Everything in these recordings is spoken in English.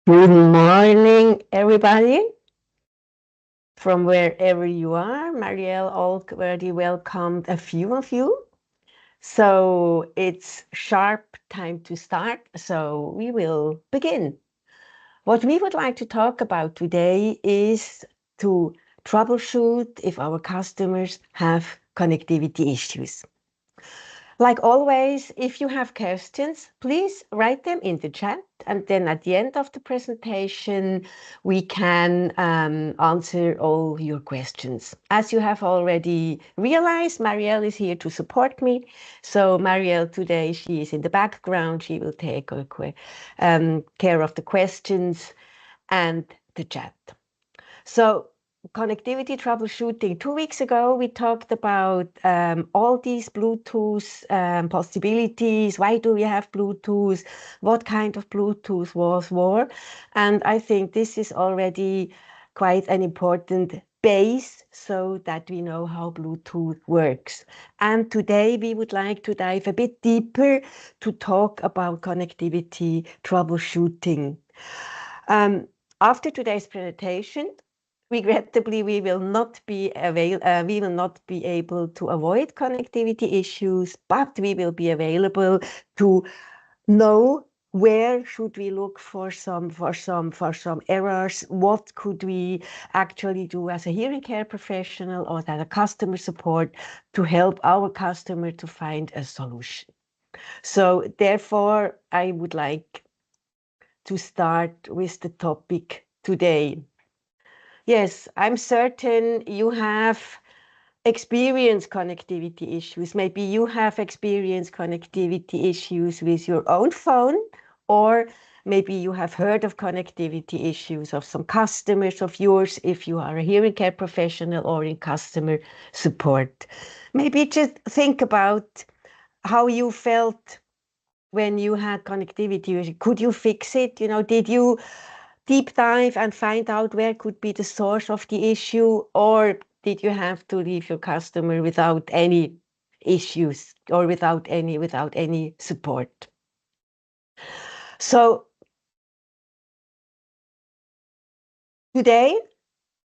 Good morning, everybody, from wherever you are. Marielle already welcomed a few of you. So it's sharp time to start. So we will begin. What we would like to talk about today is to troubleshoot if our customers have connectivity issues. Like always, if you have questions, please write them in the chat, and then at the end of the presentation, we can answer all your questions. As you have already realized, Marielle is here to support me. So Marielle today, she is in the background. She will take care of the questions and the chat. So connectivity troubleshooting. 2 weeks ago, we talked about all these Bluetooth possibilities. Why do we have Bluetooth? What kind of Bluetooth was war? And I think this is already quite an important base so that we know how Bluetooth works. And today we would like to dive a bit deeper to talk about connectivity troubleshooting. After today's presentation, regrettably, we will not be able to avoid connectivity issues, but we will be available to know where should we look for some errors. What could we actually do as a hearing care professional or as a customer support to help our customer to find a solution. So therefore, I would like to start with the topic today. Yes, I'm certain you have experienced connectivity issues. Maybe you have experienced connectivity issues with your own phone, or maybe you have heard of connectivity issues of some customers of yours if you are a hearing care professional or in customer support. Maybe just think about how you felt when you had connectivity. Could you fix it? Did you deep dive and find out where could be the source of the issue, or did you have to leave your customer without any issues or without any support? So today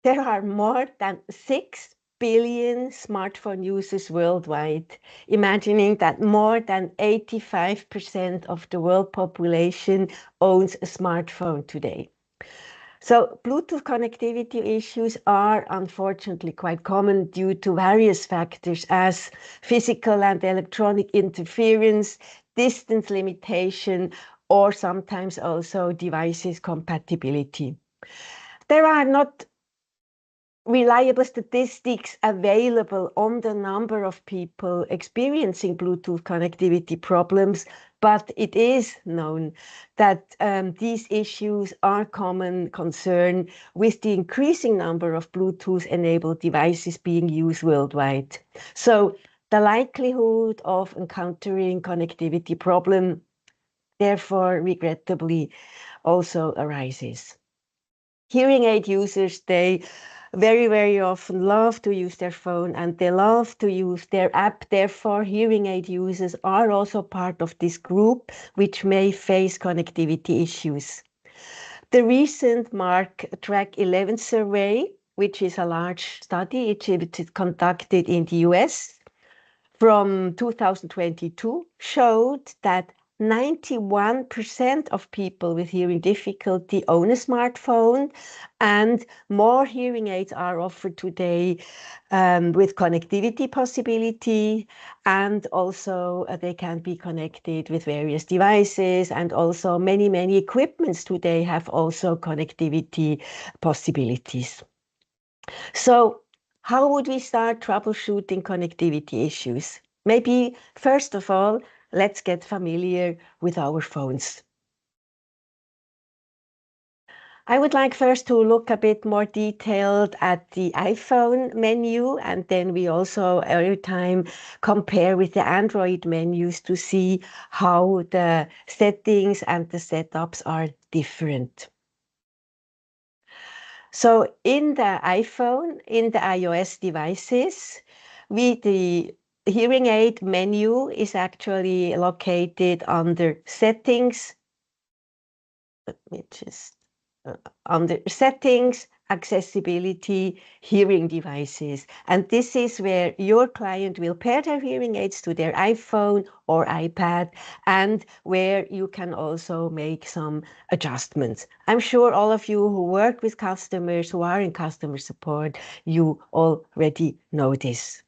there are more than 6 billion smartphone users worldwide, imagining that more than 85% of the world population owns a smartphone today. So Bluetooth connectivity issues are unfortunately quite common due to various factors as physical and electronic interference, distance limitation, or sometimes also devices compatibility. There are not reliable statistics available on the number of people experiencing Bluetooth connectivity problems, but it is known that these issues are common concern with the increasing number of Bluetooth-enabled devices being used worldwide. So the likelihood of encountering connectivity problem, therefore, regrettably, also arises. Hearing aid users, they very often love to use their phone and they love to use their app. Therefore, hearing aid users are also part of this group which may face connectivity issues. The recent Mark Track 11 survey, which is a large study, it is conducted in the US from 2022, showed that 91% of people with hearing difficulty own a smartphone, and more hearing aids are offered today with connectivity possibility, and also they can be connected with various devices, and also many equipments today have also connectivity possibilities. So how would we start troubleshooting connectivity issues? Maybe first of all, let's get familiar with our phones. I would like first to look a bit more detailed at the iPhone menu, and then we also every time compare with the Android menus to see how the settings and the setups are different. So in the iPhone, in the iOS devices, the hearing aid menu is actually located under Settings. Let me just under settings, accessibility, hearing devices. And this is where your client will pair their hearing aids to their iPhone or iPad, and where you can also make some adjustments. I'm sure all of you who work with customers, who are in customer support, you already know this.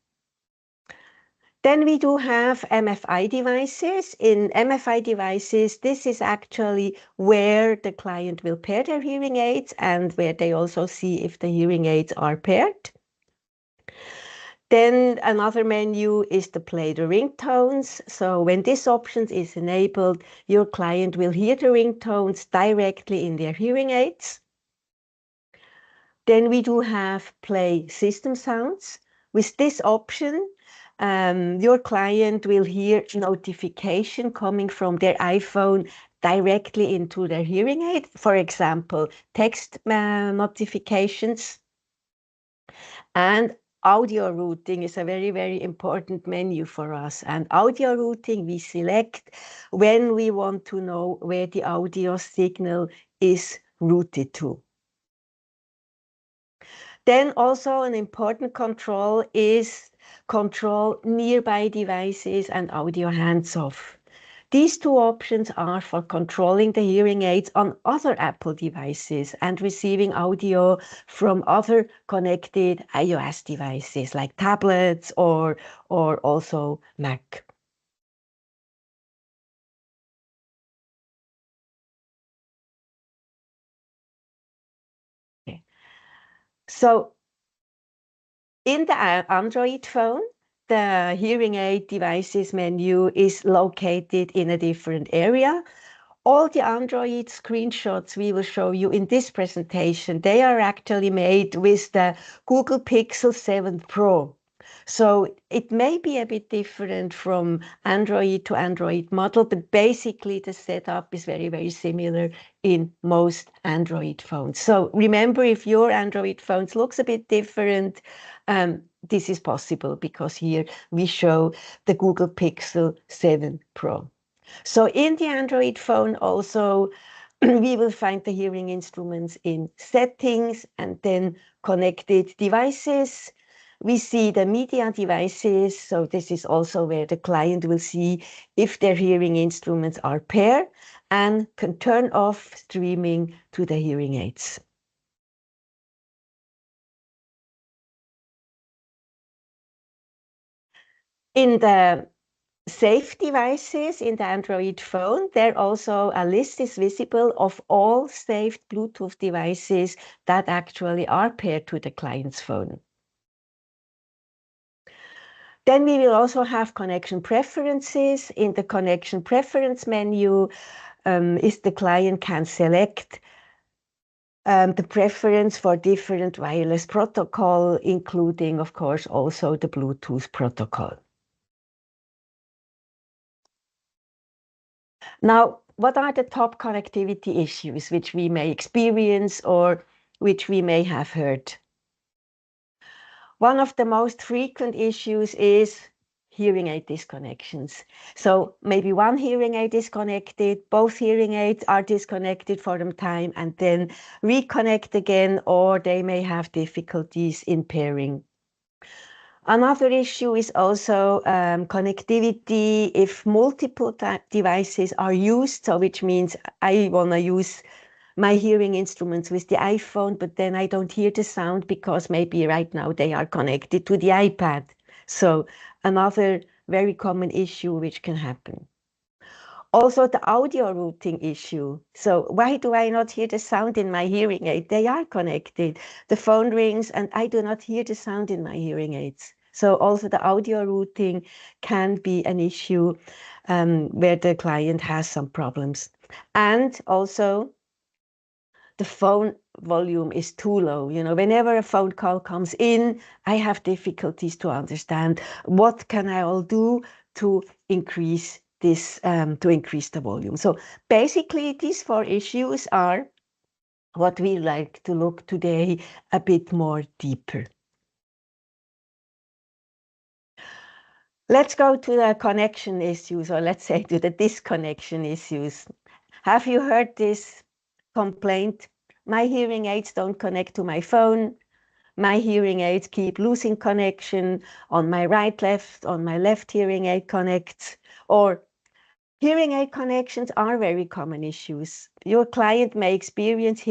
Then we do have MFI devices. In MFI devices, this is actually where the client will pair their hearing aids and where they also see if the hearing aids are paired. Then another menu is to play the ringtones. So when this option is enabled, your client will hear the ringtones directly in their hearing aids. Then we do have play system sounds. With this option, your client will hear notification coming from their iPhone directly into their hearing aid. For example, text notifications. And audio routing is a very, very important menu for us. And audio routing we select when we want to know where the audio signal is routed to. Then also an important control is control nearby devices and audio hands-off. These two options are for controlling the hearing aids on other Apple devices and receiving audio from other connected iOS devices like tablets or also Mac. Okay. So in the Android phone, the hearing aid devices menu is located in a different area. All the Android screenshots we will show you in this presentation, they are actually made with the Google Pixel 7 Pro. So it may be a bit different from Android to Android model, but basically the setup is very, very similar in most Android phones. So remember, if your Android phones looks a bit different, this is possible because here we show the Google Pixel 7 Pro. So in the Android phone also, we will find the hearing instruments in settings and then connected devices. We see the media devices. So this is also where the client will see if their hearing instruments are paired and can turn off streaming to the hearing aids. In the Safe devices in the Android phone, there also a list is visible of all saved Bluetooth devices that actually are paired to the client's phone. Then we will also have connection preferences. In the connection preference menu, is the client can select the preference for different wireless protocol, including, of course, also the Bluetooth protocol. Now, what are the top connectivity issues which we may experience or which we may have heard? One of the most frequent issues is hearing aid disconnections. So maybe one hearing aid is connected, both hearing aids are disconnected for some time and then reconnect again, or they may have difficulties in pairing. Another issue is also connectivity if multiple devices are used, so which means I want to use my hearing instruments with the iPhone, but then I don't hear the sound because maybe right now they are connected to the iPad. So another very common issue which can happen. Also the audio routing issue. So why do I not hear the sound in my hearing aid? They are connected. The phone rings and I do not hear the sound in my hearing aids. So also the audio routing can be an issue where the client has some problems. And also the phone volume is too low. You know, whenever a phone call comes in, I have difficulties to understand what can I all do to increase this, to increase the volume. So basically, these four issues are what we like to look today a bit more deeper. Let's go to the connection issues, or let's say to the disconnection issues. Have you heard this complaint? my hearing aids don't connect to my phone. My hearing aids keep losing connection. On my right, left, on my left hearing aid connects. Or hearing aid connections are very common issues. Your client may experience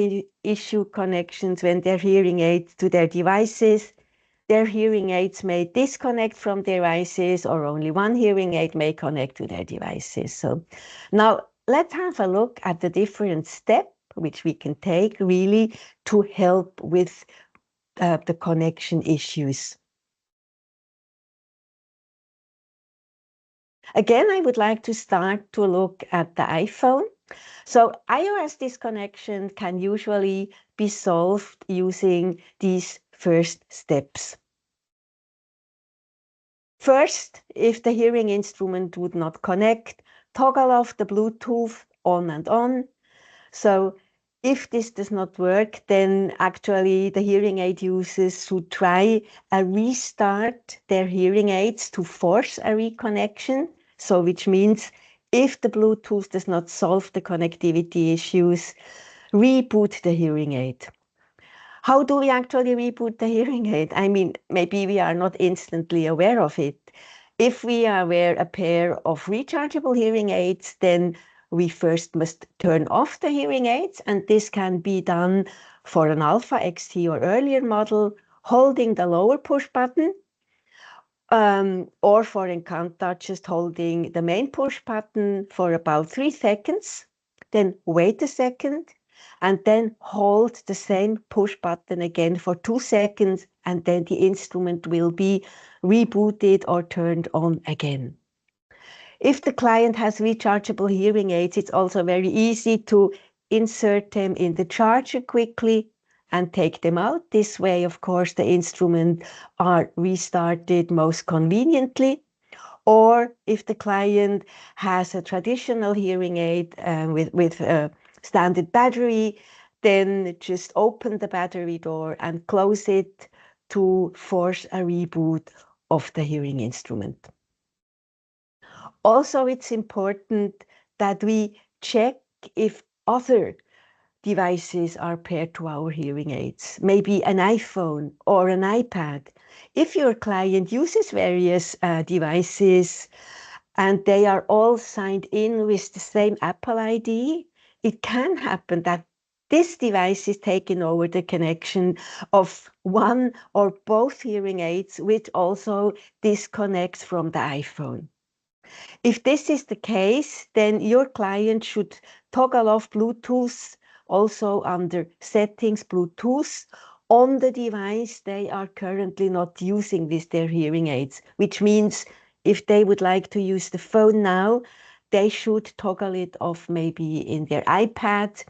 issue connections when their hearing aids to their devices. Their hearing aids may disconnect from devices, or only one hearing aid may connect to their devices. So now let's have a look at the different steps which we can take really to help with the connection issues. Again, I would like to start to look at the iPhone. So iOS disconnection can usually be solved using these first steps. First, if the hearing instrument would not connect, toggle off the Bluetooth on and on. So if this does not work, then actually the hearing aid users should try a restart their hearing aids to force a reconnection. So which means if the Bluetooth does not solve the connectivity issues, reboot the hearing aid. How do we actually reboot the hearing aid? I mean, maybe we are not instantly aware of it. If we wear a pair of rechargeable hearing aids, then we first must turn off the hearing aids, and this can be done for an Alpha XT or earlier model, holding the lower push button, or for Encanto, just holding the main push button for about 3 seconds, then wait a second, and then hold the same push button again for 2 seconds, and then the instrument will be rebooted or turned on again. If the client has rechargeable hearing aids, it's also very easy to insert them in the charger quickly and take them out. This way, of course, the instruments are restarted most conveniently. Or if the client has a traditional hearing aid with a standard battery, then just open the battery door and close it to force a reboot of the hearing instrument. Also, it's important that we check if other devices are paired to our hearing aids, maybe an iPhone or an iPad. If your client uses various devices and they are all signed in with the same Apple ID, it can happen that this device is taking over the connection of one or both hearing aids, which also disconnects from the iPhone. If this is the case, then your client should toggle off Bluetooth, also under settings Bluetooth, on the device they are currently not using with their hearing aids, which means if they would like to use the phone now, they should toggle it off maybe in their iPad,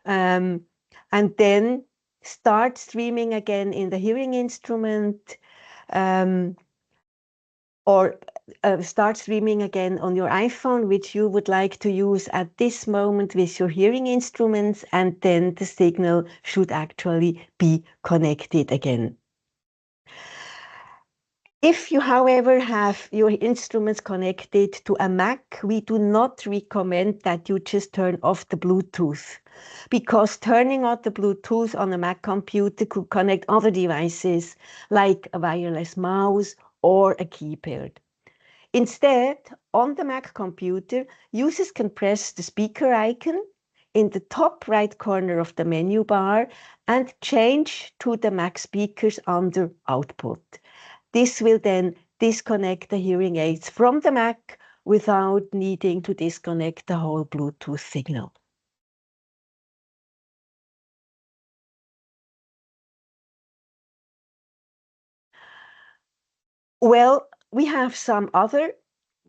and then start streaming again in the hearing instrument, or start streaming again on your iPhone, which you would like to use at this moment with your hearing instruments, and then the signal should actually be connected again. If you, however, have your instruments connected to a Mac, we do not recommend that you just turn off the Bluetooth, because turning off the Bluetooth on a Mac computer could connect other devices like a wireless mouse or a keypad. Instead, on the Mac computer, users can press the speaker icon in the top right corner of the menu bar and change to the Mac speakers under Output. This will then disconnect the hearing aids from the Mac without needing to disconnect the whole Bluetooth signal. Well, we have some other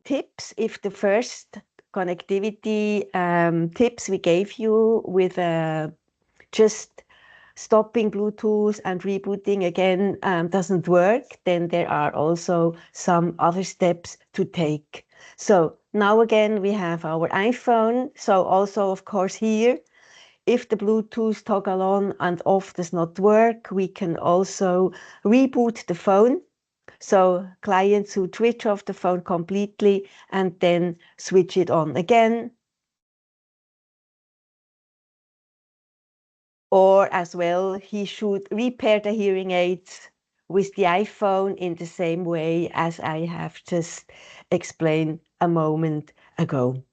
tips. If the first connectivity tips we gave you with just stopping Bluetooth and rebooting again doesn't work, then there are also some other steps to take. So now again, we have our iPhone. So also, of course, here, if the Bluetooth toggle on and off does not work, we can also reboot the phone. So clients who switch off the phone completely and then switch it on again. Or as well, he should repair the hearing aids with the iPhone in the same way as I have just explained a moment ago.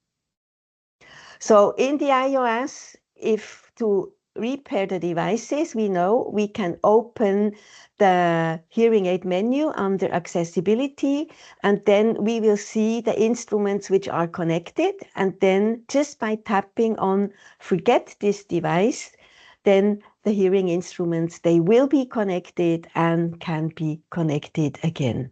So in the iOS, if to repair the devices, we know we can open the hearing aid menu under accessibility, and then we will see the instruments which are connected. And then just by tapping on forget this device, then the hearing instruments, they will be connected and can be connected again.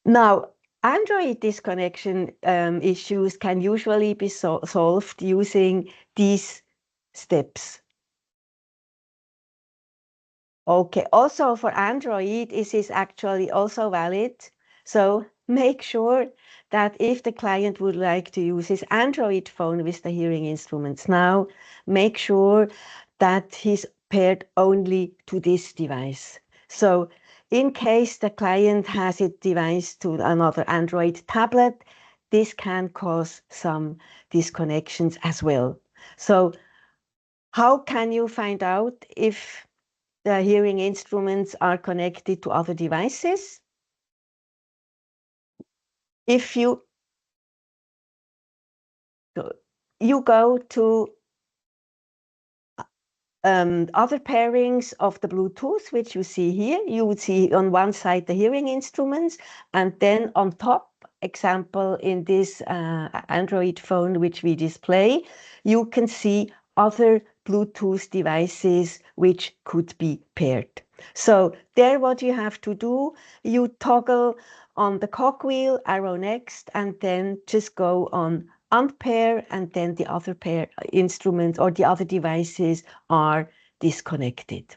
Now, Android disconnection issues can usually be solved using these steps. Okay, also for Android, this is actually also valid. So make sure that if the client would like to use his Android phone with the hearing instruments now, make sure that he's paired only to this device. So in case the client has a device to another Android tablet, this can cause some disconnections as well. So how can you find out if the hearing instruments are connected to other devices? If you go to other pairings of the Bluetooth, which you see here, you would see on one side the hearing instruments, and then on top, example in this Android phone which we display, you can see other Bluetooth devices which could be paired. So there what you have to do, you toggle on the cogwheel, arrow next, and then just go on unpair, and then the other pair instruments or the other devices are disconnected.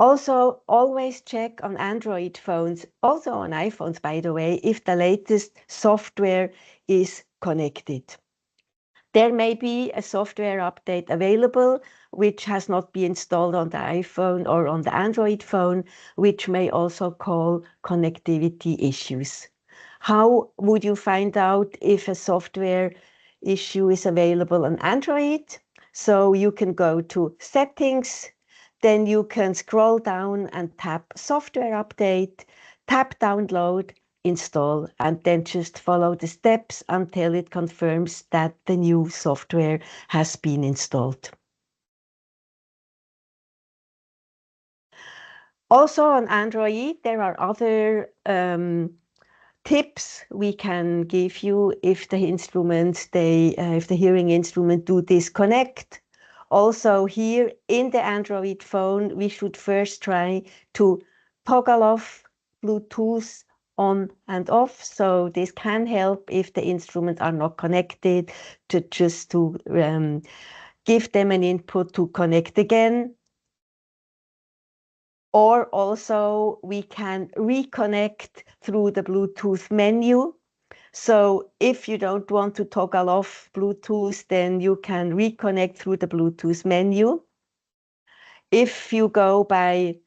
Also, always check on Android phones, also on iPhones, by the way, if the latest software is connected. There may be a software update available which has not been installed on the iPhone or on the Android phone, which may also cause connectivity issues. How would you find out if a software issue is available on Android? So you can go to Settings, then you can scroll down and tap Software Update, tap Download, install, and then just follow the steps until it confirms that the new software has been installed. Also on Android, there are other tips we can give you if the instruments, if the hearing instrument do disconnect. Also here in the Android phone, we should first try to toggle off Bluetooth on and off. So this can help if the instruments are not connected, to just to give them an input to connect again. Or also we can reconnect through the Bluetooth menu. So if you don't want to toggle off Bluetooth, then you can reconnect through the Bluetooth menu. If you go by,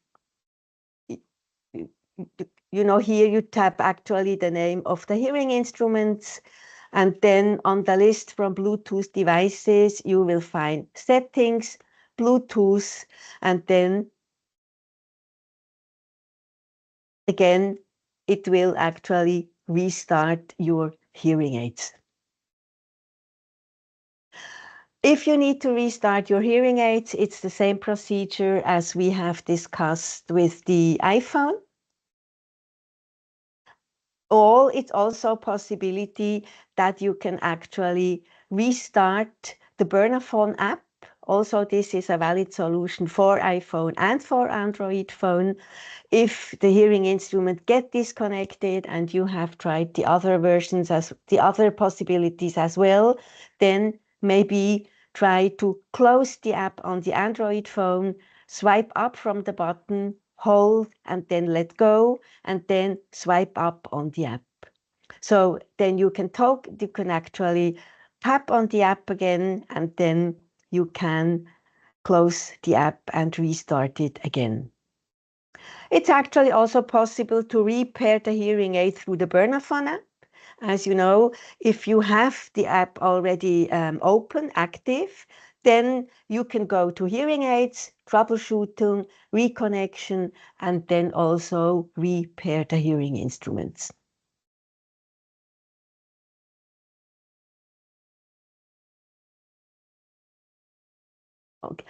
here you tap actually the name of the hearing instruments, and then on the list from Bluetooth devices, you will find Settings, Bluetooth, and then again, it will actually restart your hearing aids. If you need to restart your hearing aids, it's the same procedure as we have discussed with the iPhone. Or it's also a possibility that you can actually restart the burner phone app. Also, this is a valid solution for iPhone and for Android phone. If the hearing instrument get disconnected and you have tried the other versions, as the other possibilities as well, then maybe try to close the app on the Android phone, swipe up from the button, hold, and then let go, and then swipe up on the app. So then you can actually tap on the app again, and then you can close the app and restart it again. It's actually also possible to repair the hearing aid through the burner phone app. As you know, if you have the app already open, active, then you can go to hearing aids, troubleshooting, reconnection, and then also repair the hearing instruments. Okay.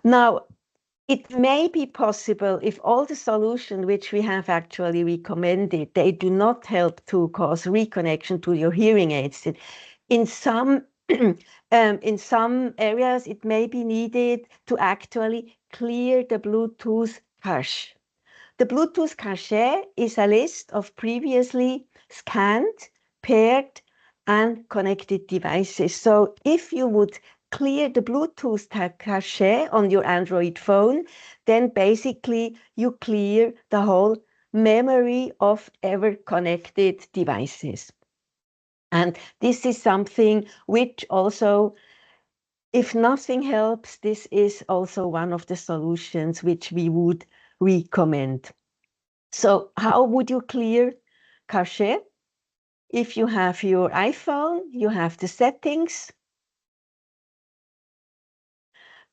Now, it may be possible if all the solutions which we have actually recommended, they do not help to cause reconnection to your hearing aids. In some in some areas, it may be needed to actually clear the Bluetooth cache. The Bluetooth cache is a list of previously scanned, paired, and connected devices. So if you would clear the Bluetooth cache on your Android phone, then basically you clear the whole memory of ever connected devices. And this is something which also, if nothing helps, this is also one of the solutions which we would recommend. So how would you clear cache? If you have your iPhone, you have the settings.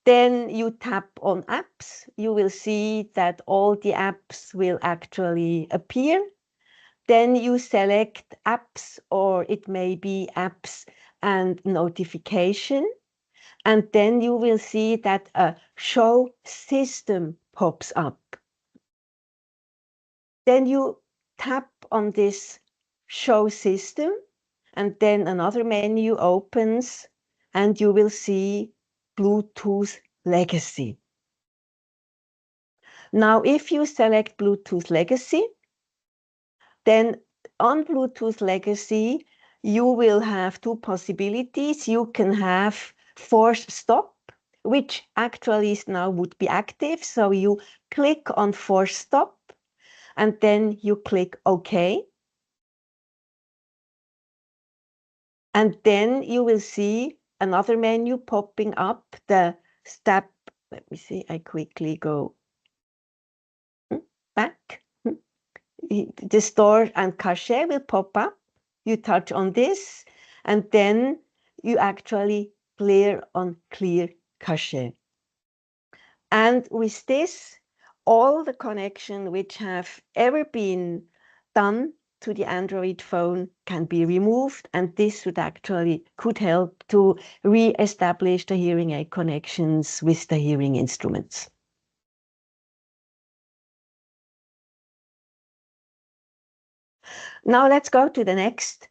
Then you tap on apps. You will see that all the apps will actually appear. Then you select apps, or it may be apps and notification. And then you will see that a show system pops up. Then you tap on this show system, and then another menu opens, and you will see Bluetooth Legacy. Now, if you select Bluetooth Legacy, then on Bluetooth Legacy, you will have two possibilities. You can have force stop, which actually is now would be active. So you click on force stop, and then you click OK. And then you will see another menu popping up, the step. Let me see, I quickly go back. The store and cache will pop up. You touch on this, and then you actually clear on clear cache. And with this, all the connection which have ever been done to the Android phone can be removed, and this could help to re-establish the hearing aid connections with the hearing instruments. Now let's go to the next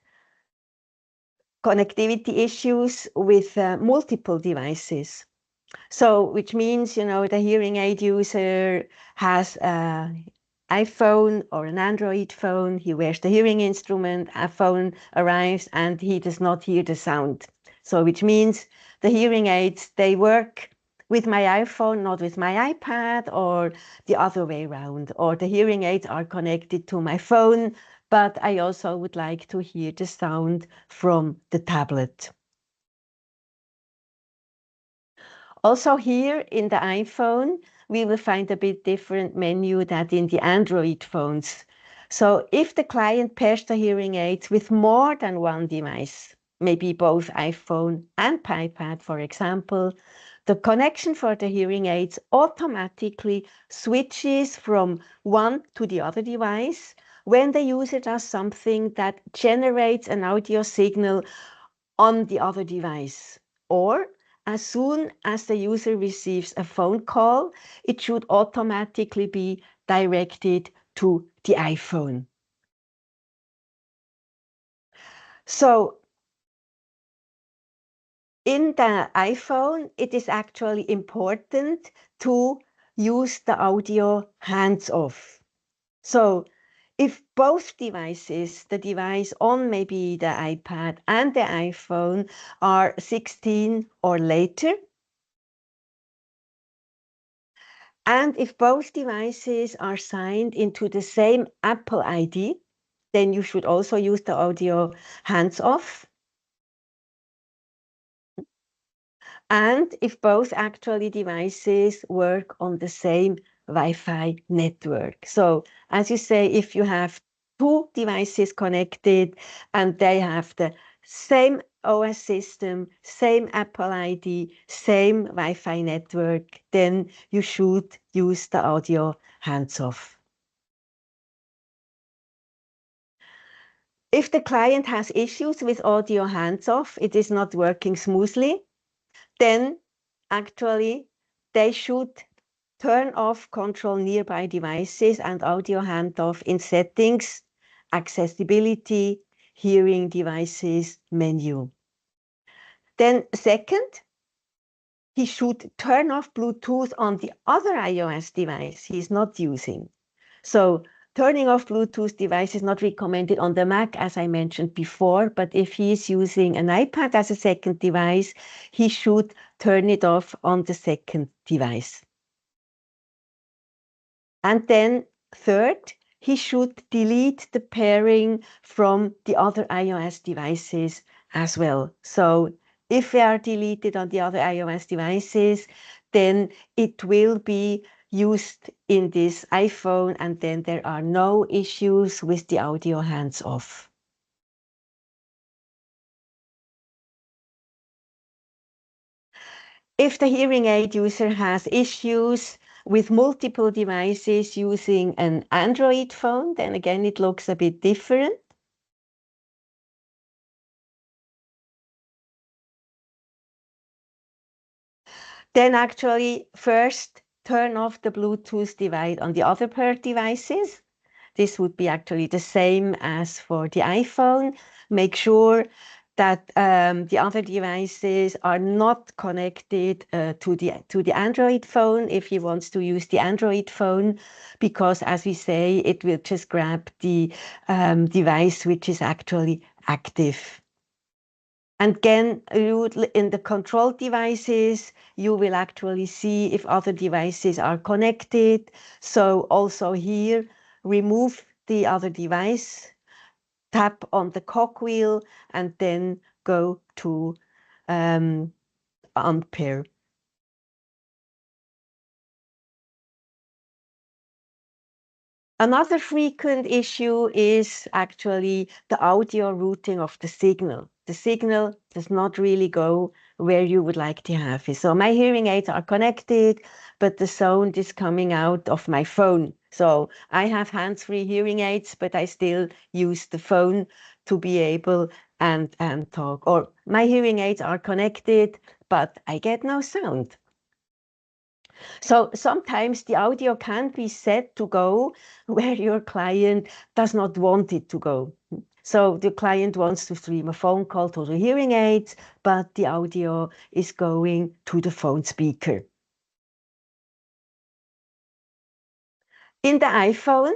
connectivity issues with multiple devices. So, which means, the hearing aid user has an iPhone or an Android phone, he wears the hearing instrument, a phone arrives and he does not hear the sound. So, which means the hearing aids, they work with my iPhone, not with my iPad, or the other way around. Or the hearing aids are connected to my phone, but I also would like to hear the sound from the tablet. Also here in the iPhone, we will find a bit different menu than in the Android phones. So if the client pairs the hearing aids with more than one device, maybe both iPhone and iPad, for example, the connection for the hearing aids automatically switches from one to the other device when the user does something that generates an audio signal on the other device. Or as soon as the user receives a phone call, it should automatically be directed to the iPhone. So in the iPhone, it is actually important to use the audio hands-off. So if both devices, the device on maybe the iPad and the iPhone, are 16 or later, and if both devices are signed into the same Apple ID, then you should also use the audio hands-off. And if both actually devices work on the same Wi-Fi network. So as you say, if you have two devices connected and they have the same OS system, same Apple ID, same Wi-Fi network, then you should use the audio hands-off. If the client has issues with audio hands-off, it is not working smoothly, then actually they should turn off control nearby devices and audio handoff in settings, accessibility, hearing devices menu. Then second, he should turn off Bluetooth on the other iOS device he's not using. So turning off Bluetooth device is not recommended on the Mac, as I mentioned before, but if he is using an iPad as a second device, he should turn it off on the second device. And then third, he should delete the pairing from the other iOS devices as well. So if they are deleted on the other iOS devices, then it will be used in this iPhone and then there are no issues with the audio hands-off. If the hearing aid user has issues with multiple devices using an Android phone, then again it looks a bit different. Then actually first turn off the Bluetooth device on the other pair of devices. This would be actually the same as for the iPhone. Make sure that the other devices are not connected to the Android phone if he wants to use the Android phone, because as we say, it will just grab the device which is actually active. And again, in the control devices, you will actually see if other devices are connected. So also here, remove the other device, tap on the cogwheel, and then go to unpair. Another frequent issue is actually the audio routing of the signal. The signal does not really go where you would like to have it. So my hearing aids are connected, but the sound is coming out of my phone. So I have hands-free hearing aids, but I still use the phone to be able and talk. Or my hearing aids are connected, but I get no sound. So sometimes the audio can be set to go where your client does not want it to go. So the client wants to stream a phone call to the hearing aids, but the audio is going to the phone speaker. In the iPhone,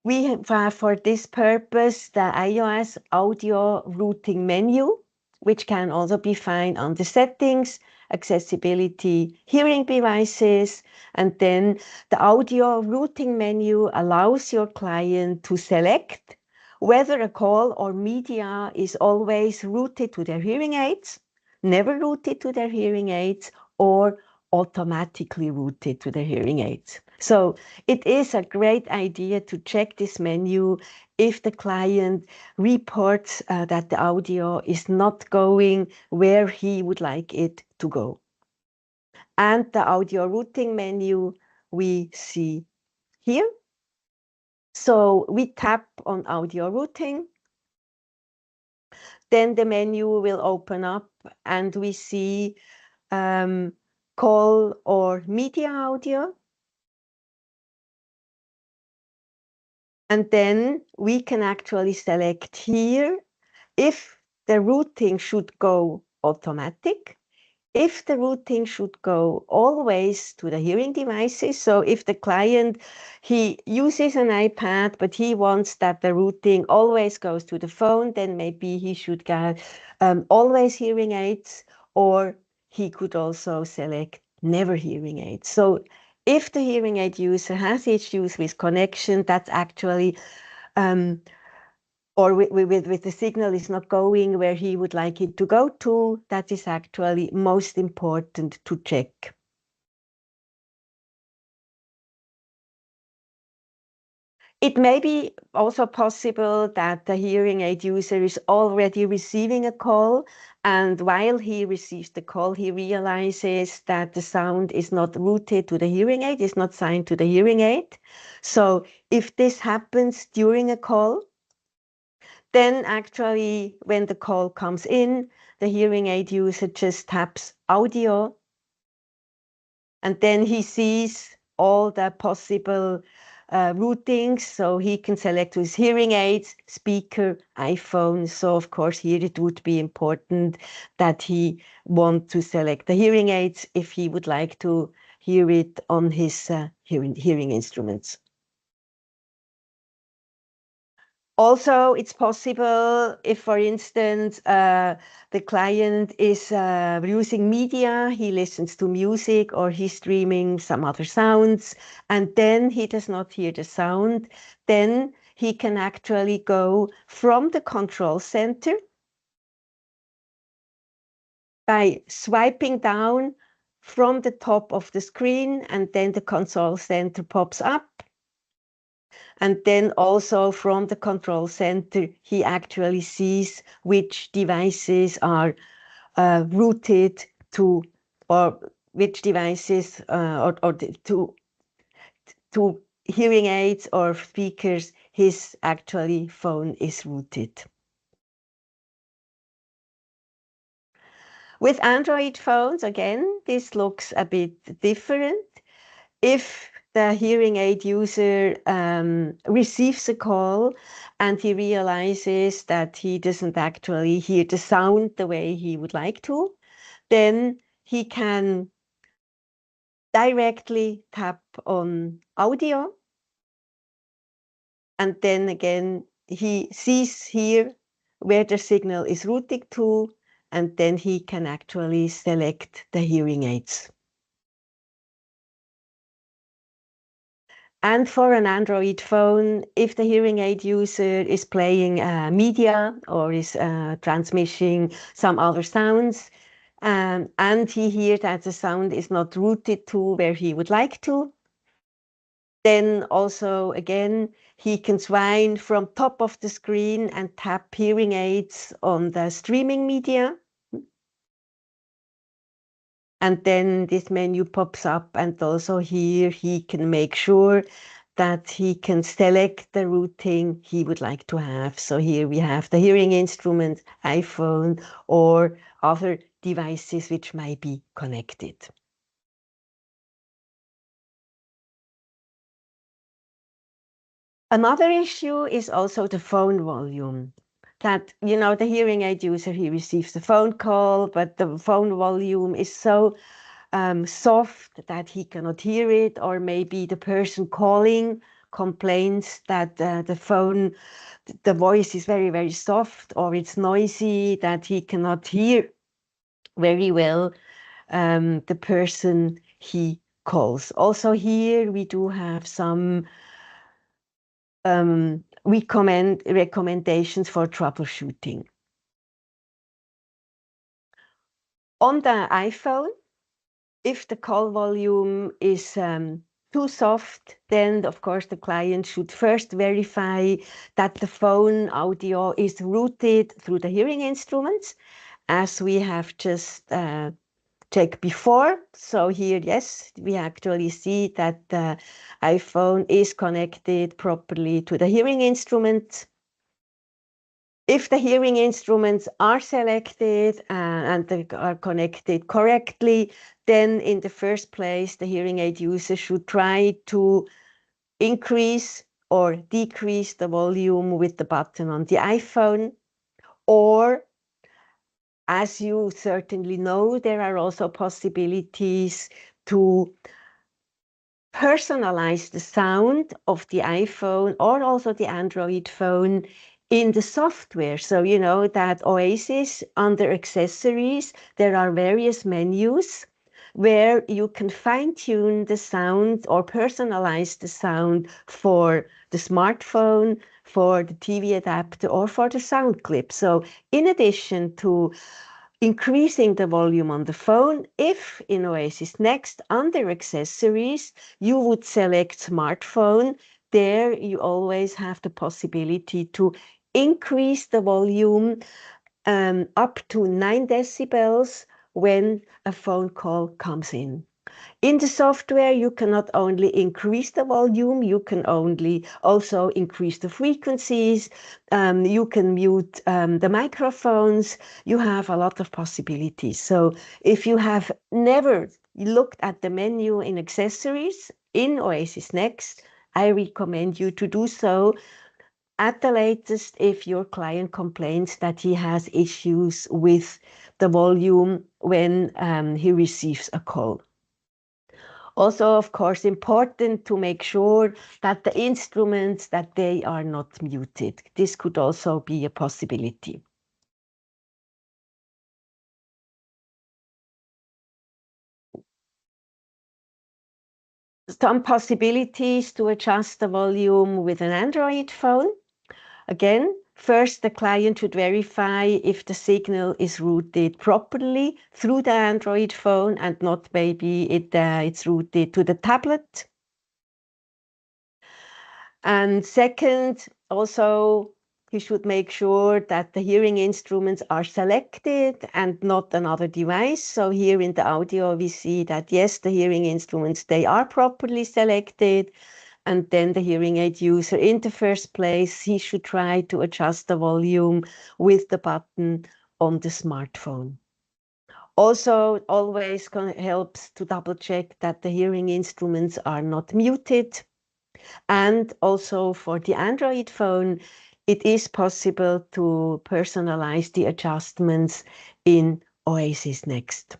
we have for this purpose the iOS audio routing menu, which can also be found on the settings, accessibility, hearing devices, and then the audio routing menu allows your client to select whether a call or media is always routed to their hearing aids, never routed to their hearing aids, or automatically routed to their hearing aids. So it is a great idea to check this menu if the client reports that the audio is not going where he would like it to go. And the audio routing menu we see here. So we tap on audio routing. Then the menu will open up and we see call or media audio. And then we can actually select here if the routing should go automatic, if the routing should go always to the hearing devices. So if the client, he uses an iPad, but he wants that the routing always goes to the phone, then maybe he should get always hearing aids, or he could also select never hearing aids. So if the hearing aid user has issues with connection, that's actually or with the signal is not going where he would like it to go to, that is actually most important to check. It may be also possible that the hearing aid user is already receiving a call, and while he receives the call, he realizes that the sound is not routed to the hearing aid, is not signed to the hearing aid. So if this happens during a call, then actually when the call comes in, the hearing aid user just taps audio, and then he sees all the possible routings, so he can select his hearing aids, speaker, iPhone. So of course here it would be important that he want to select the hearing aids if he would like to hear it on his hearing instruments. Also, it's possible if, for instance, the client is using media, he listens to music or he's streaming some other sounds, and then he does not hear the sound, then he can actually go from the control center by swiping down from the top of the screen, and then the control center pops up. And then also from the control center, he actually sees which devices are routed to, or which devices or to hearing aids or speakers his actually phone is routed. With Android phones, again, this looks a bit different. If the hearing aid user receives a call and he realizes that he doesn't actually hear the sound the way he would like to, then he can directly tap on audio. And then again, he sees here where the signal is routed to, and then he can actually select the hearing aids. And for an Android phone, if the hearing aid user is playing media or is transmitting some other sounds, and he hears that the sound is not routed to where he would like to, then also, again, he can swipe from top of the screen and tap hearing aids on the streaming media. And then this menu pops up, and also here he can make sure that he can select the routing he would like to have. So here we have the hearing instrument, iPhone, or other devices which might be connected. Another issue is also the phone volume. That, you know, the hearing aid user, he receives the phone call, but the phone volume is so soft that he cannot hear it, or maybe the person calling complains that the voice is very, very soft, or it's noisy, that he cannot hear very well the person he calls. Also here we do have some recommendations for troubleshooting. On the iPhone, if the call volume is too soft, then of course the client should first verify that the phone audio is routed through the hearing instruments, as we have just checked before. So here, yes, we actually see that the iPhone is connected properly to the hearing instruments. If the hearing instruments are selected and they are connected correctly, then in the first place, the hearing aid user should try to increase or decrease the volume with the button on the iPhone. Or, as you certainly know, there are also possibilities to personalize the sound of the iPhone or also the Android phone in the software. So you know that Oasis, under accessories, there are various menus where you can fine-tune the sound or personalize the sound for the smartphone, for the TV adapter, or for the sound clip. So in addition to increasing the volume on the phone, if in OasisNXT under accessories, you would select smartphone, there you always have the possibility to increase the volume up to 9 decibels when a phone call comes in. In the software, you can not only increase the volume, you can only also increase the frequencies, you can mute the microphones, you have a lot of possibilities. So if you have never looked at the menu in accessories in OasisNXT, I recommend you to do so at the latest if your client complains that he has issues with the volume when he receives a call. Also, of course, important to make sure that the instruments that they are not muted. This could also be a possibility. Some possibilities to adjust the volume with an Android phone. Again, first the client should verify if the signal is routed properly through the Android phone and not maybe it's routed to the tablet. And second, also, he should make sure that the hearing instruments are selected and not another device. So here in the audio, we see that yes, the hearing instruments, they are properly selected. And then the hearing aid user, in the first place, he should try to adjust the volume with the button on the smartphone. Also, always helps to double check that the hearing instruments are not muted. And also for the Android phone, it is possible to personalize the adjustments in OasisNXT.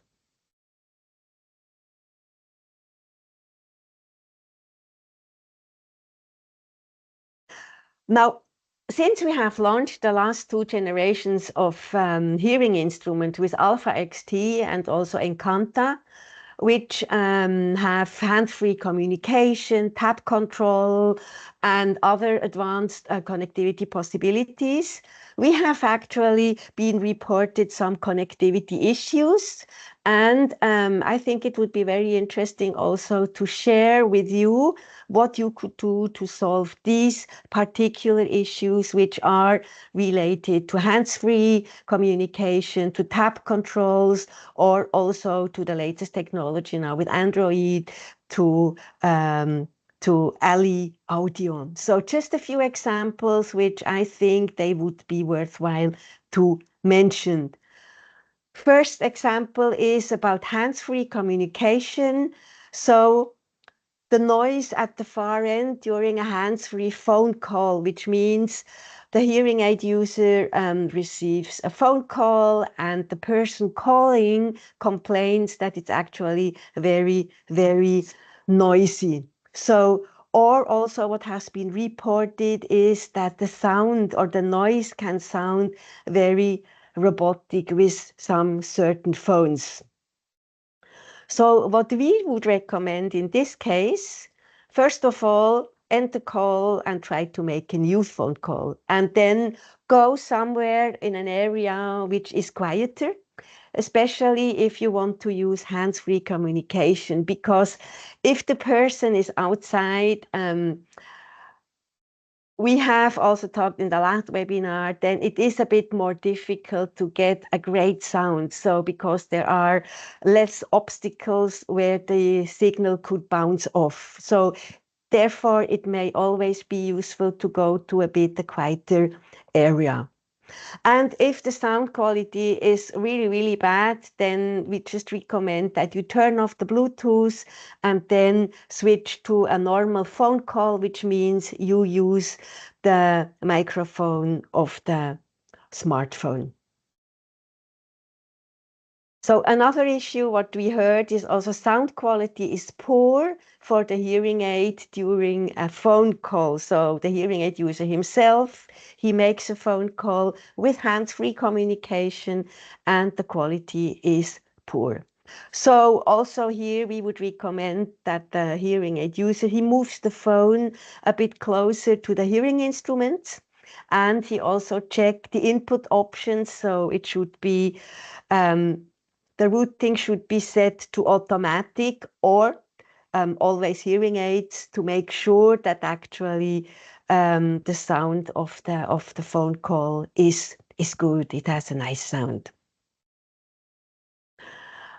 Now, since we have launched the last 2 generations of hearing instrument with Alpha XT and also Encanta, which have hands-free communication, tap control, and other advanced connectivity possibilities, we have actually been reported some connectivity issues. And I think it would be very interesting also to share with you what you could do to solve these particular issues, which are related to hands-free communication, to tap controls, or also to the latest technology now with Android, to Ali audio. So just a few examples which I think they would be worthwhile to mention. First example is about hands-free communication. So the noise at the far end during a hands-free phone call, which means the hearing aid user receives a phone call and the person calling complains that it's actually very, very noisy. So, or also what has been reported is that the sound or the noise can sound very robotic with some certain phones. So what we would recommend in this case, first of all, end the call and try to make a new phone call, and then go somewhere in an area which is quieter, especially if you want to use hands-free communication, because if the person is outside, we have also talked in the last webinar, then it is a bit more difficult to get a great sound. So because there are less obstacles where the signal could bounce off. So therefore, it may always be useful to go to a bit quieter area. And if the sound quality is really, really bad, then we just recommend that you turn off the Bluetooth and then switch to a normal phone call, which means you use the microphone of the smartphone. So another issue, what we heard is also sound quality is poor for the hearing aid during a phone call. So the hearing aid user himself, he makes a phone call with hands-free communication and the quality is poor. So also here we would recommend that the hearing aid user, he moves the phone a bit closer to the hearing instrument, and he also check the input options. So it should be the routing should be set to automatic, or always hearing aids to make sure that actually the sound of the phone call is good. It has a nice sound.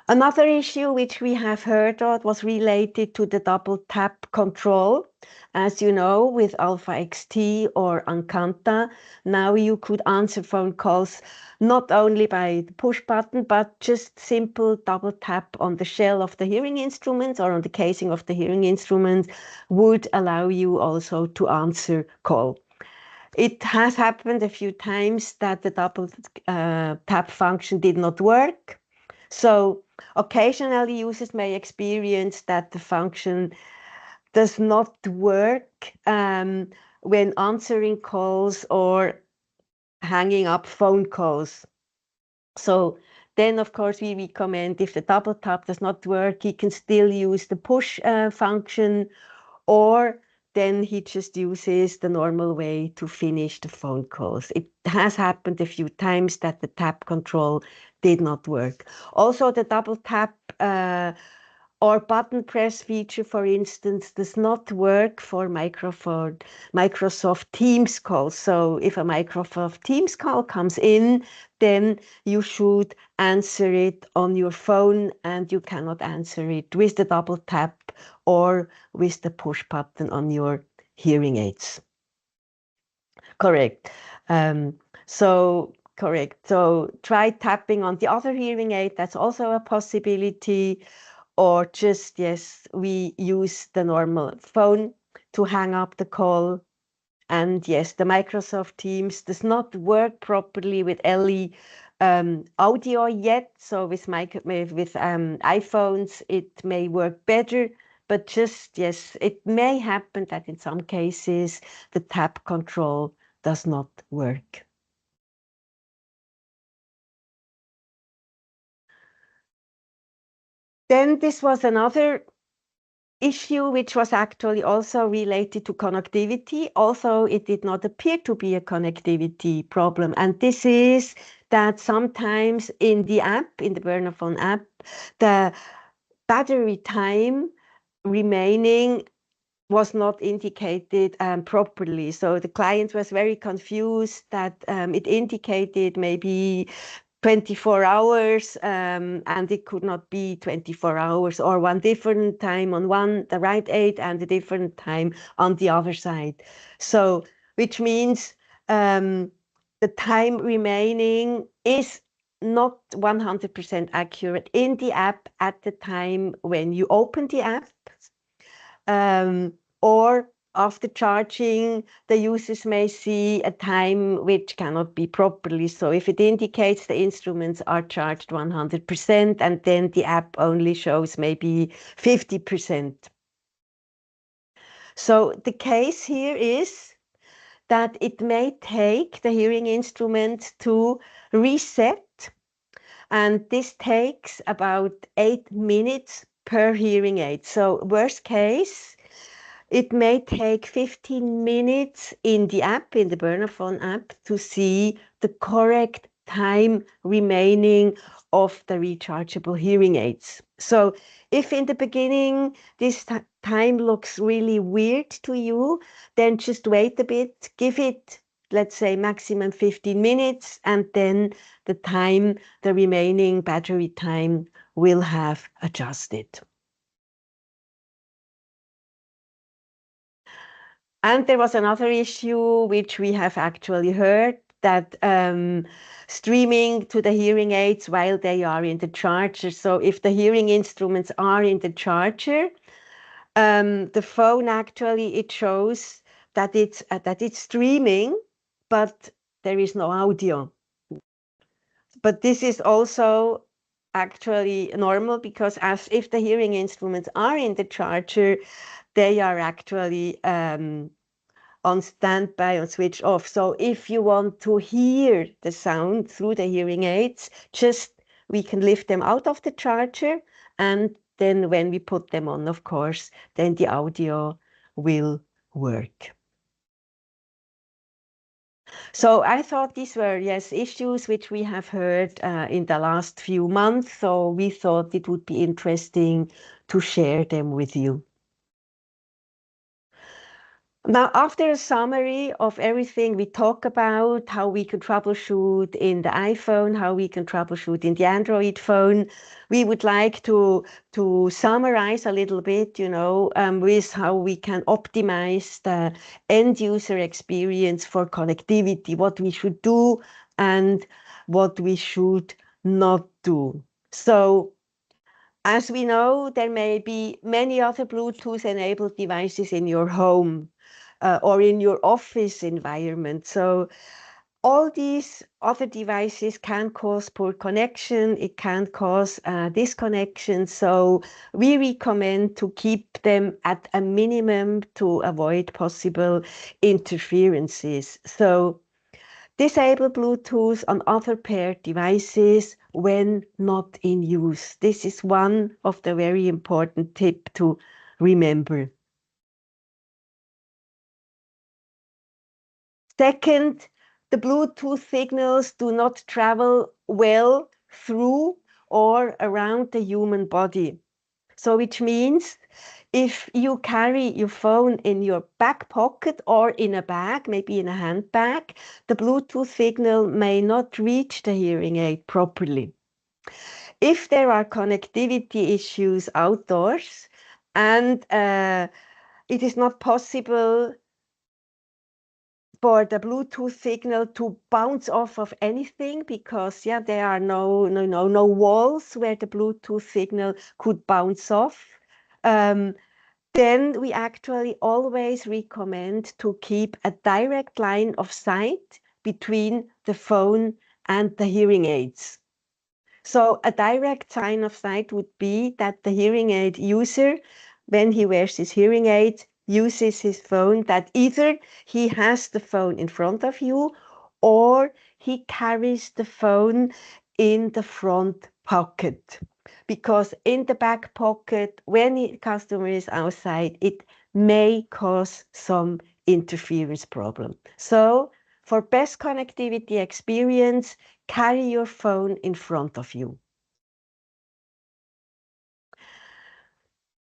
Another issue which we have heard of was related to the double tap control. As you know, with Alpha XT or Ancanta, now you could answer phone calls not only by the push button, but just simple double tap on the shell of the hearing instruments or on the casing of the hearing instruments would allow you also to answer call. It has happened a few times that the double tap function did not work. So occasionally users may experience that the function does not work when answering calls or hanging up phone calls. So then, of course, we recommend if the double tap does not work, he can still use the push function, or then he just uses the normal way to finish the phone calls. It has happened a few times that the tap control did not work. Also, the double tap or button press feature, for instance, does not work for Microsoft Teams calls. So if a Microsoft Teams call comes in, then you should answer it on your phone, and you cannot answer it with the double tap or with the push button on your hearing aids. Correct. Correct. So try tapping on the other hearing aid. That's also a possibility. Or just, yes, we use the normal phone to hang up the call. And yes, the Microsoft Teams does not work properly with LE audio yet. So with iPhones, it may work better. But just, yes, it may happen that in some cases the tap control does not work. Then this was another issue which was actually also related to connectivity. Also, it did not appear to be a connectivity problem. And this is that sometimes in the app, in the burner phone app, the battery time remaining was not indicated properly. So the client was very confused that it indicated maybe 24 hours, and it could not be 24 hours or one different time on the right aid and a different time on the other side. So, which means the time remaining is not 100% accurate in the app at the time when you open the app. Or after charging, the users may see a time which cannot be properly. So if it indicates the instruments are charged 100% and then the app only shows maybe 50%. So the case here is that it may take the hearing instrument to reset, and this takes about 8 minutes per hearing aid. So worst case, it may take 15 minutes in the app, in the burner phone app, to see the correct time remaining of the rechargeable hearing aids. So if in the beginning this time looks really weird to you, then just wait a bit, give it, let's say, maximum 15 minutes, and then the remaining battery time will have adjusted. And there was another issue which we have actually heard, that streaming to the hearing aids while they are in the charger. So if the hearing instruments are in the charger, the phone actually, it shows that it's streaming, but there is no audio. But this is also actually normal, because as if the hearing instruments are in the charger, they are actually on standby, on switch off. So if you want to hear the sound through the hearing aids, we can lift them out of the charger, and then when we put them on, of course, then the audio will work. So I thought these were, yes, issues which we have heard in the last few months. So we thought it would be interesting to share them with you. Now, after a summary of everything we talk about, how we can troubleshoot in the iPhone, how we can troubleshoot in the Android phone, we would like to summarize a little bit, with how we can optimize the end user experience for connectivity, what we should do and what we should not do. So, as we know, there may be many other Bluetooth-enabled devices in your home or in your office environment. So all these other devices can cause poor connection. It can cause disconnection. So we recommend to keep them at a minimum to avoid possible interferences. So disable Bluetooth on other paired devices when not in use. This is one of the very important tips to remember. Second, the Bluetooth signals do not travel well through or around the human body. So which means if you carry your phone in your back pocket or in a bag, maybe in a handbag, the Bluetooth signal may not reach the hearing aid properly. If there are connectivity issues outdoors and it is not possible for the Bluetooth signal to bounce off of anything because there are no walls where the Bluetooth signal could bounce off. Then we actually always recommend to keep a direct line of sight between the phone and the hearing aids. So a direct line of sight would be that the hearing aid user, when he wears his hearing aid, uses his phone, that either he has the phone in front of you or he carries the phone in the front pocket. Because in the back pocket, when the customer is outside, it may cause some interference problem. So for best connectivity experience, carry your phone in front of you.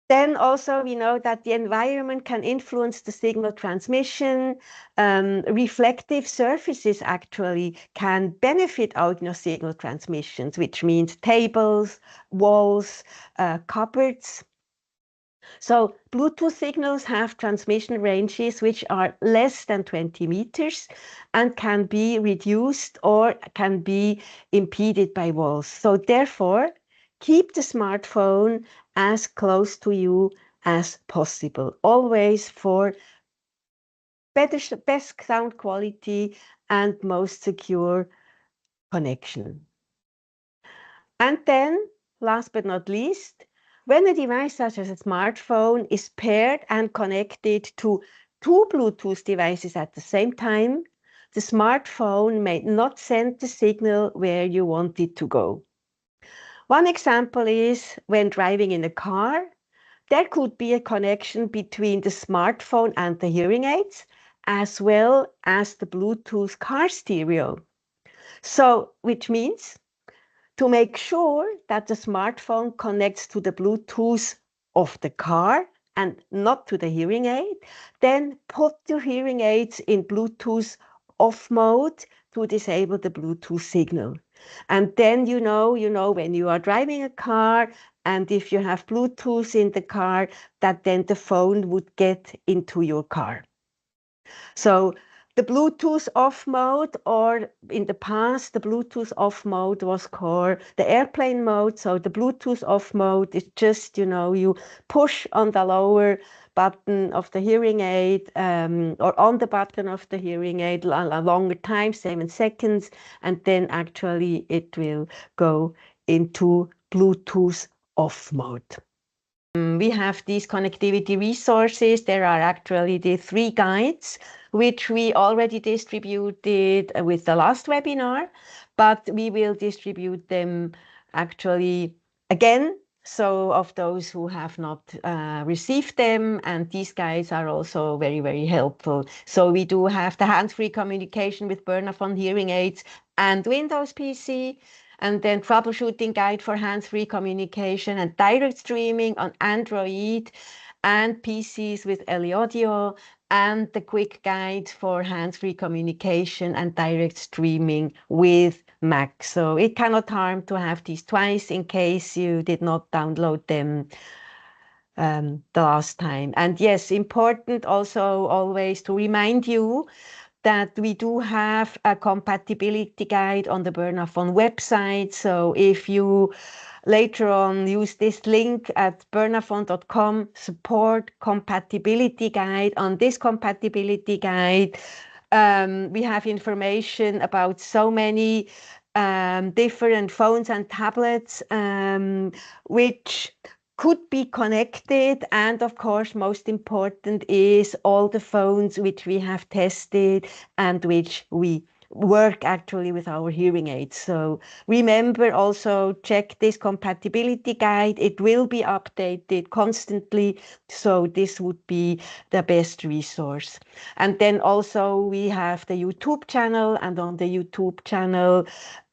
Then also we know that the environment can influence the signal transmission. Reflective surfaces actually can benefit audio signal transmissions, which means tables, walls, cupboards. So Bluetooth signals have transmission ranges which are less than 20 meters and can be reduced or can be impeded by walls. So therefore, keep the smartphone as close to you as possible, always for best sound quality and most secure connection. And then, last but not least, when a device such as a smartphone is paired and connected to two Bluetooth devices at the same time, the smartphone may not send the signal where you want it to go. One example is when driving in a car, there could be a connection between the smartphone and the hearing aids, as well as the Bluetooth car stereo. So, which means to make sure that the smartphone connects to the Bluetooth of the car and not to the hearing aid, then put your hearing aids in Bluetooth off mode to disable the Bluetooth signal. And then you know when you are driving a car and if you have Bluetooth in the car, that then the phone would get into your car. So the Bluetooth off mode, or in the past, the Bluetooth off mode was called the airplane mode. So the Bluetooth off mode is just, you push on the lower button of the hearing aid or on the button of the hearing aid a longer time, 7 seconds, and then actually it will go into Bluetooth off mode. We have these connectivity resources. There are actually the 3 guides, which we already distributed with the last webinar, but we will distribute them actually again. So of those who have not received them, and these guides are also very, very helpful. So we do have the hands-free communication with Bernafon hearing aids and Windows PC, and then troubleshooting guide for hands-free communication and direct streaming on Android and PCs with LE Audio, and the quick guide for hands-free communication and direct streaming with Mac. So it cannot harm to have these twice in case you did not download them the last time. And yes, important also always to remind you that we do have a compatibility guide on the Bernafon website. So if you later on use this link at bernafon.com support compatibility guide, on this compatibility guide, we have information about so many different phones and tablets which could be connected, and of course most important is all the phones which we have tested and which we work actually with our hearing aids. So remember, also check this compatibility guide. It will be updated constantly, so this would be the best resource. And then also we have the YouTube channel, and on the YouTube channel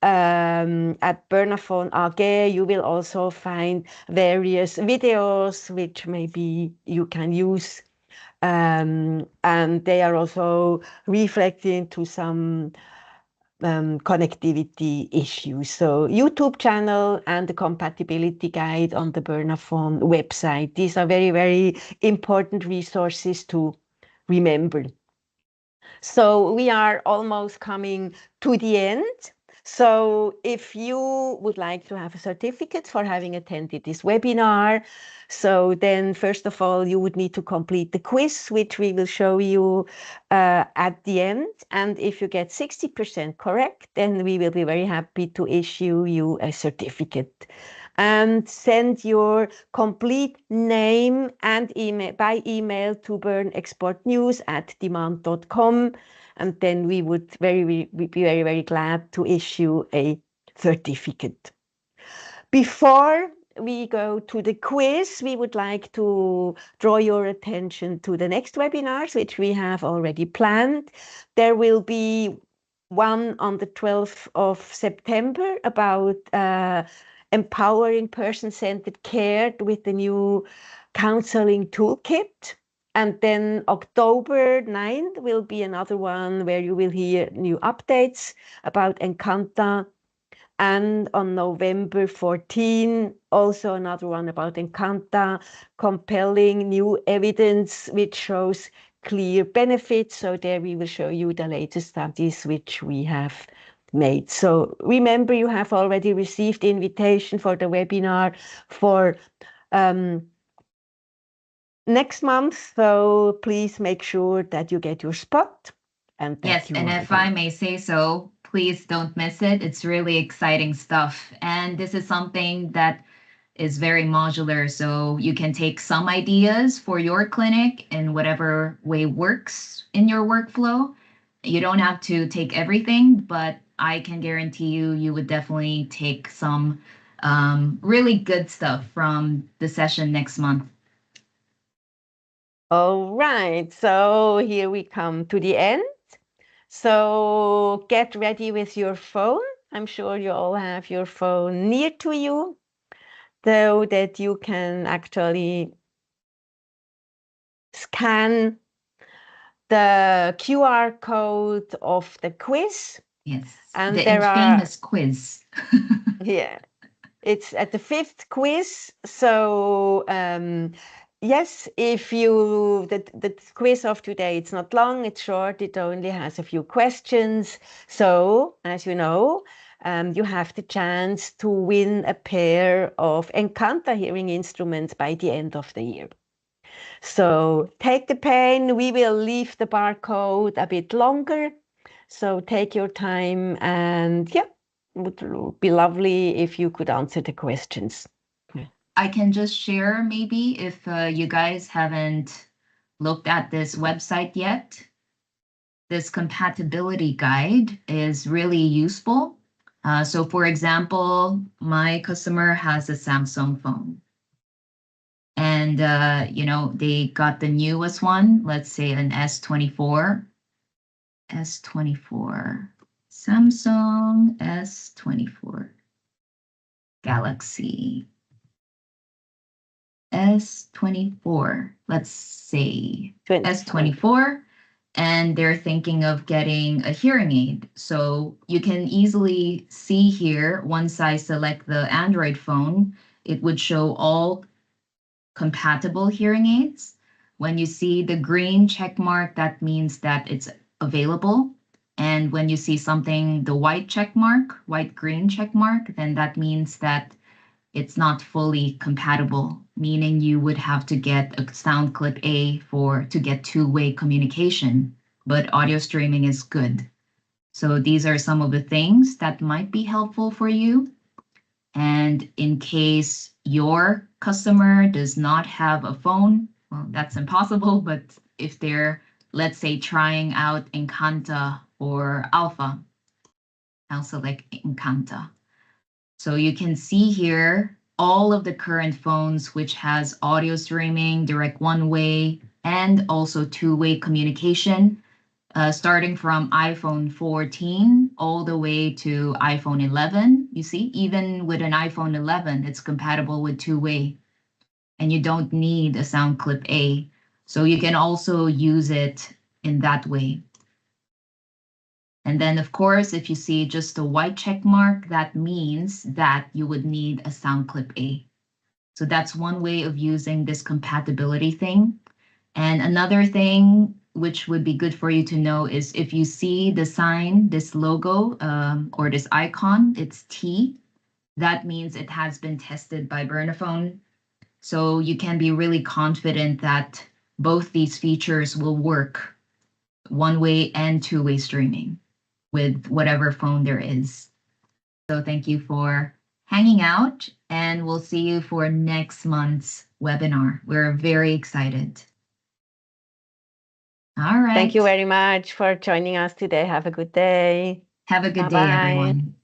at Bernafon AG, you will also find various videos which maybe you can use, and they are also reflecting to some connectivity issues. So YouTube channel and the compatibility guide on the Bernafon website. These are very, very important resources to remember. So we are almost coming to the end. So if you would like to have a certificate for having attended this webinar, so then first of all, you would need to complete the quiz, which we will show you at the end. And if you get 60% correct, then we will be very happy to issue you a certificate. And send your complete name and email by email to bernexportnews@demand.com, and then we would be very, very glad to issue a certificate. Before we go to the quiz, we would like to draw your attention to the next webinars, which we have already planned. There will be one on the 12th of September about empowering person-centered care with the new counseling toolkit. And then October 9th will be another one where you will hear new updates about Encanta. And on November 14, also another one about Encanta, compelling new evidence which shows clear benefits. So there we will show you the latest studies which we have made. So remember, you have already received the invitation for the webinar for next month. So please make sure that you get your spot. And that yes, and if I may say so, please don't miss it. It's really exciting stuff. And this is something that is very modular. So you can take some ideas for your clinic in whatever way works in your workflow. You don't have to take everything, but I can guarantee you, you would definitely take some really good stuff from the session next month. All right, so here we come to the end. So get ready with your phone. I'm sure you all have your phone near to you, so that you can actually scan the QR code of the quiz. Yes, And the there infamous quiz. Yeah, it's at the 5th quiz. So yes, if you the quiz of today, it's not long, it's short, it only has a few questions. So as you know, you have the chance to win a pair of Encanta hearing instruments by the end of the year. So take the pen. We will leave the barcode a bit longer. So take your time, and yeah, it would be lovely if you could answer the questions. I can just share maybe if you guys haven't looked at this website yet. This compatibility guide is really useful. So for example, my customer has a Samsung phone. And, they got the newest one, let's say an S24, Samsung S24, Galaxy S24, let's say 24. S24, and they're thinking of getting a hearing aid. So you can easily see here, once I select the Android phone, it would show all compatible hearing aids. When you see the green check mark, that means that it's available. And when you see something, the white check mark, white-green check mark, then that means that it's not fully compatible, meaning you would have to get a sound clip A to get two-way communication, but audio streaming is good. So these are some of the things that might be helpful for you. And in case your customer does not have a phone, well, that's impossible, but if they're, let's say, trying out Encanta or Alpha, I'll select Encanta. So you can see here all of the current phones which has audio streaming, direct one-way, and also two-way communication, starting from iPhone 14 all the way to iPhone 11. You see, even with an iPhone 11, it's compatible with two-way, and you don't need a sound clip A. So you can also use it in that way. And then, of course, if you see just a white check mark, that means that you would need a sound clip A. So that's one way of using this compatibility thing. And another thing which would be good for you to know is if you see the sign, this logo or this icon, it's T, that means it has been tested by Bernaphone. So you can be really confident that both these features will work one-way and two-way streaming with whatever phone there is. So thank you for hanging out, and we'll see you for next month's webinar. We're very excited. All right. Thank you very much for joining us today. Have a good day. Have a good day, Bye-bye. everyone.